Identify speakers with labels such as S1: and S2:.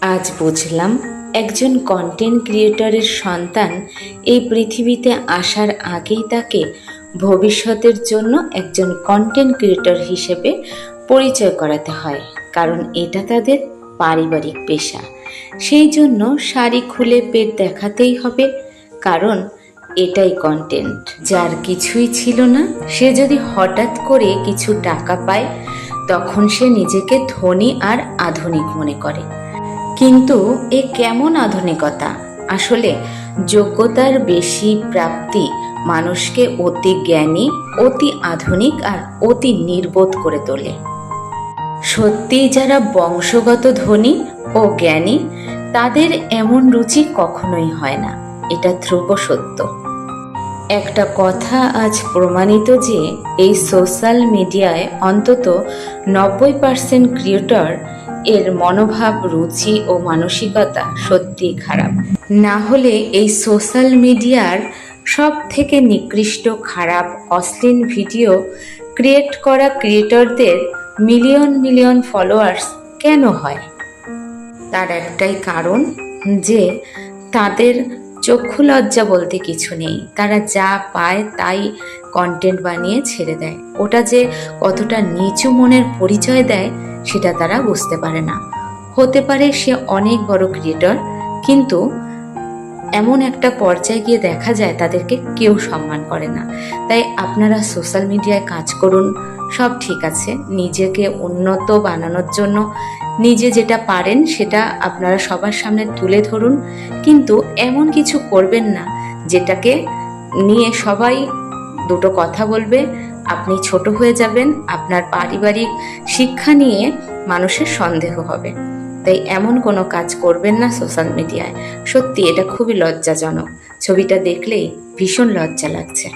S1: আজ বুঝলাম একজন কন্টেন্ট ক্রিয়েটরের সন্তান এই পৃথিবীতে আসার আগেই তাকে ভবিষ্যতের জন্য একজন কন্টেন্ট ক্রিয়েটর হিসেবে পরিচয় করাতে হয়, কারণ এটা তাদের পারিবারিক পেশা। সেই জন্য শাড়ি খুলে পেট দেখাতেই হবে, কারণ এটাই কন্টেন্ট। যার কিছুই ছিল না, সে যদি হঠাৎ করে কিছু টাকা পায়, তখন সে নিজেকে ধনী আর আধুনিক মনে করে। কিন্তু এ কেমন আধুনিকতা? আসলে যোগ্যতার বেশি প্রাপ্তি মানুষকে অতি জ্ঞানী, অতি আধুনিক আর অতি নির্বোধ করে তোলে। সত্যি যারা বংশগত ধনী ও জ্ঞানী, তাদের এমন রুচি কখনোই হয় না, এটা ধ্রুব সত্য। একটা কথা আজ প্রমাণিত যে এই সোশ্যাল মিডিয়ায় অন্তত 90% ক্রিয়েটর এর মনোভাব, রুচি ও মানসিকতা সত্যিই খারাপ। না হলে এই সোশ্যাল মিডিয়ার সব থেকে নিকৃষ্ট, খারাপ, অশ্লীল ভিডিও ক্রিয়েট করা ক্রিয়েটরদের মিলিয়ন মিলিয়ন ফলোয়ার্স কেন হয়? তার একটাই কারণ, যে তাদের চক্ষু লজ্জা বলতে কিছু নেই। তারা যা পায় তাই কন্টেন্ট বানিয়ে ছেড়ে দেয়। ওটা যে কতটা নিচু মনের পরিচয় দেয় সেটা তারা বুঝতে পারে না। হতে পারে সে অনেক বড় ক্রিয়েটর, কিন্তু এমন একটা পর্যায়ে গিয়ে দেখা যায় তাদেরকে কেউ সম্মান করে না। তাই আপনারা সোশ্যাল মিডিয়ায় কাজ করুন, সব ঠিক আছে, নিজেকে উন্নত বানানোর জন্য নিজে যেটা পারেন সেটা আপনারা সবার সামনে তুলে ধরুন, কিন্তু এমন কিছু করবেন না যেটাকে নিয়ে সবাই দুটো কথা বলবে, আপনি ছোট হয়ে যাবেন, আপনার পারিবারিক শিক্ষা নিয়ে মানুষের সন্দেহ হবে। তাই এমন কোনো কাজ করবেন না সোশ্যাল মিডিয়ায়। সত্যি এটা খুবই লজ্জাজনক। ছবিটা দেখলেই ভীষণ লজ্জা লাগছে।